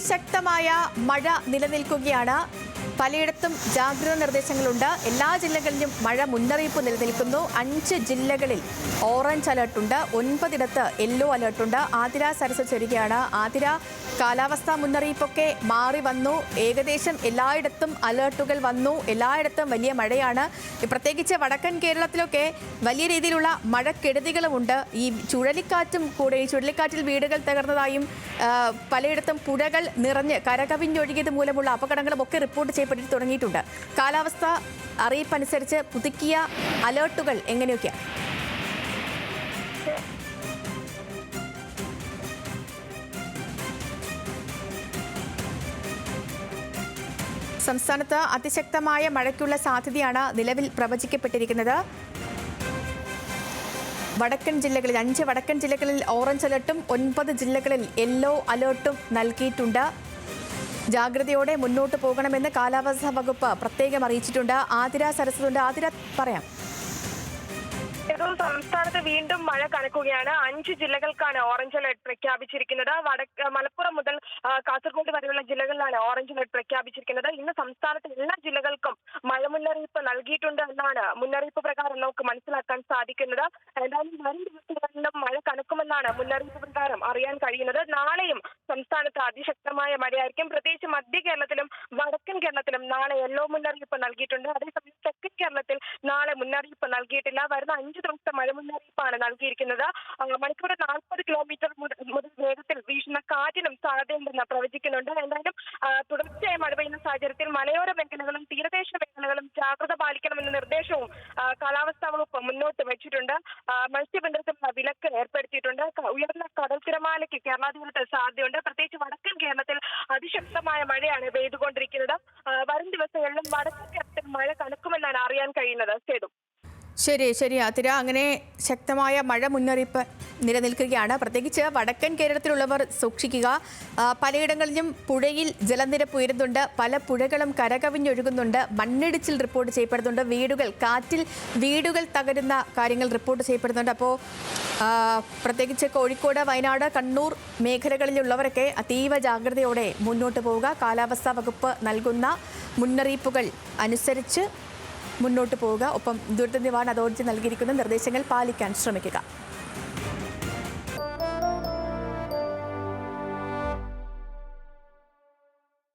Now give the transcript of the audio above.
അതിശക്തമായ മഴ നിലനിൽക്കുകയാണ്. പലയിടത്തും ജാഗ്രതാ നിർദ്ദേശങ്ങളുണ്ട്. എല്ലാ ജില്ലകളിലും മഴ മുന്നറിയിപ്പ് നിലനിൽക്കുന്നു. 5 ജില്ലകളിൽ ഓറഞ്ച് അലർട്ടുണ്ട്, 9 യെല്ലോ അലർട്ടുണ്ട്. ആതിര സരസ് ചേരുകയാണ്. ആതിര, കാലാവസ്ഥാ മുന്നറിയിപ്പൊക്കെ മാറി വന്നു. ഏകദേശം എല്ലായിടത്തും അലർട്ടുകൾ വന്നു. എല്ലായിടത്തും വലിയ മഴയാണ്. പ്രത്യേകിച്ച് വടക്കൻ കേരളത്തിലൊക്കെ വലിയ രീതിയിലുള്ള മഴക്കെടുതികളുമുണ്ട്. ഈ ചുഴലിക്കാറ്റും കൂടെ, ഈ ചുഴലിക്കാറ്റിൽ വീടുകൾ തകർന്നതായും പലയിടത്തും പുഴകൾ നിറഞ്ഞ് കരകവിഞ്ഞൊഴുകിയത് മൂലമുള്ള അപകടങ്ങളും ഒക്കെ റിപ്പോർട്ട് ചെയ്യപ്പെട്ടിട്ട് തുടങ്ങിയിട്ടുണ്ട്. കാലാവസ്ഥ അറിയിപ്പനുസരിച്ച് പുതുക്കിയ അലേർട്ടുകൾ എങ്ങനെയൊക്കെയാണ്? സംസ്ഥാനത്ത് അതിശക്തമായ മഴയ്ക്കുള്ള സാധ്യതയാണ് നിലവിൽ പ്രവചിക്കപ്പെട്ടിരിക്കുന്നത്. വടക്കൻ ജില്ലകളിൽ 5 വടക്കൻ ജില്ലകളിൽ ഓറഞ്ച് അലർട്ടും 9 ജില്ലകളിൽ യെല്ലോ അലർട്ടും നൽകിയിട്ടുണ്ട്. ജാഗ്രതയോടെ മുന്നോട്ട് പോകണമെന്ന് കാലാവസ്ഥാ വകുപ്പ് പ്രത്യേകം അറിയിച്ചിട്ടുണ്ട്. ആതിര സരസ്വതി, ആതിര പറയാം. സംസ്ഥാനത്ത് വീണ്ടും മഴ കനക്കുകയാണ്. 5 ജില്ലകൾക്കാണ് ഓറഞ്ച് അലർട്ട് പ്രഖ്യാപിച്ചിരിക്കുന്നത്. മലപ്പുറം മുതൽ കാസർഗോഡ് വരെയുള്ള ജില്ലകളിലാണ് ഓറഞ്ച് അലർട്ട് പ്രഖ്യാപിച്ചിരിക്കുന്നത്. ഇന്ന് സംസ്ഥാനത്തെ എല്ലാ ജില്ലകൾക്കും മഴ മുന്നറിയിപ്പ് നൽകിയിട്ടുണ്ട് എന്നാണ് മുന്നറിയിപ്പ് പ്രകാരം നമുക്ക് മനസ്സിലാക്കാൻ സാധിക്കുന്നത്. എന്തായാലും വരും ദിവസങ്ങളിലും മഴ കനക്കുമെന്നാണ് മുന്നറിയിപ്പ് പ്രകാരം അറിയാൻ കഴിയുന്നത്. നാളെയും സംസ്ഥാനത്ത് അതിശക്തമായ മഴയായിരിക്കും. പ്രത്യേകിച്ച് മധ്യ കേരളത്തിലും വടക്കൻ കേരളത്തിലും നാളെ യെല്ലോ മുന്നറിയിപ്പ് നൽകിയിട്ടുണ്ട്. അതേസമയം തെക്കൻ കേരളത്തിൽ നാളെ മുന്നറിയിപ്പ് നൽകിയിട്ടില്ല. വരുന്ന 5 ദിവസത്തെ മഴ മുന്നറിയിപ്പാണ് നൽകിയിരിക്കുന്നത്. മണിക്കൂറിൽ 40 കിലോമീറ്റർ മുതൽ വേഗത്തിൽ വീശുന്ന കാറ്റിനും സാധ്യതയുണ്ടെന്ന് പ്രവചിക്കുന്നുണ്ട്. എന്തായാലും തുടർച്ചയായി മഴ പെയ്യുന്ന സാഹചര്യത്തിൽ മലയോര മേഖലകളും തീരദേശ മേഖലകളും ജാഗ്രത പാലിക്കണമെന്ന നിർദ്ദേശവും കാലാവസ്ഥാ വകുപ്പ് മുന്നോട്ട് വെച്ചിട്ടുണ്ട്. മത്സ്യബന്ധനത്തിന് വിലക്ക് ഏർപ്പെടുത്തിയിട്ടുണ്ട്. ഉയർന്ന കടൽ തിരമാലയ്ക്ക് കേരള തീരത്ത് സാധ്യതയുണ്ട്. പ്രത്യേകിച്ച് വടക്കൻ കേരളത്തിൽ അതിശക്തമായ മഴയാണ് പെയ്തുകൊണ്ടിരിക്കുന്നത്. വരും ദിവസങ്ങളിലും വടക്കൻ കേരളത്തിൽ മഴ കനക്കുമെന്നാണ് അറിയാൻ കഴിയുന്നത്. ശരി ആതിര, അങ്ങനെ ശക്തമായ മഴ മുന്നറിയിപ്പ് നിലനിൽക്കുകയാണ്. പ്രത്യേകിച്ച് വടക്കൻ കേരളത്തിലുള്ളവർ സൂക്ഷിക്കുക. പലയിടങ്ങളിലും പുഴയിൽ ജലനിരപ്പ് ഉയരുന്നുണ്ട്. പല പുഴകളും കരകവിഞ്ഞൊഴുകുന്നുണ്ട്. മണ്ണിടിച്ചിൽ റിപ്പോർട്ട് ചെയ്യപ്പെടുന്നുണ്ട്. കാറ്റിൽ വീടുകൾ തകരുന്ന കാര്യങ്ങൾ റിപ്പോർട്ട് ചെയ്യപ്പെടുന്നുണ്ട്. അപ്പോൾ പ്രത്യേകിച്ച് കോഴിക്കോട്, വയനാട്, കണ്ണൂർ മേഖലകളിലുള്ളവരൊക്കെ അതീവ ജാഗ്രതയോടെ മുന്നോട്ട് പോവുക. കാലാവസ്ഥാ വകുപ്പ് നൽകുന്ന മുന്നറിയിപ്പുകൾ അനുസരിച്ച് മുന്നോട്ട് പോവുക. ഒപ്പം ദുരന്ത നിവാരണ അതോറിറ്റി നൽകിയിരിക്കുന്ന നിർദ്ദേശങ്ങൾ പാലിക്കാൻ ശ്രമിക്കുക.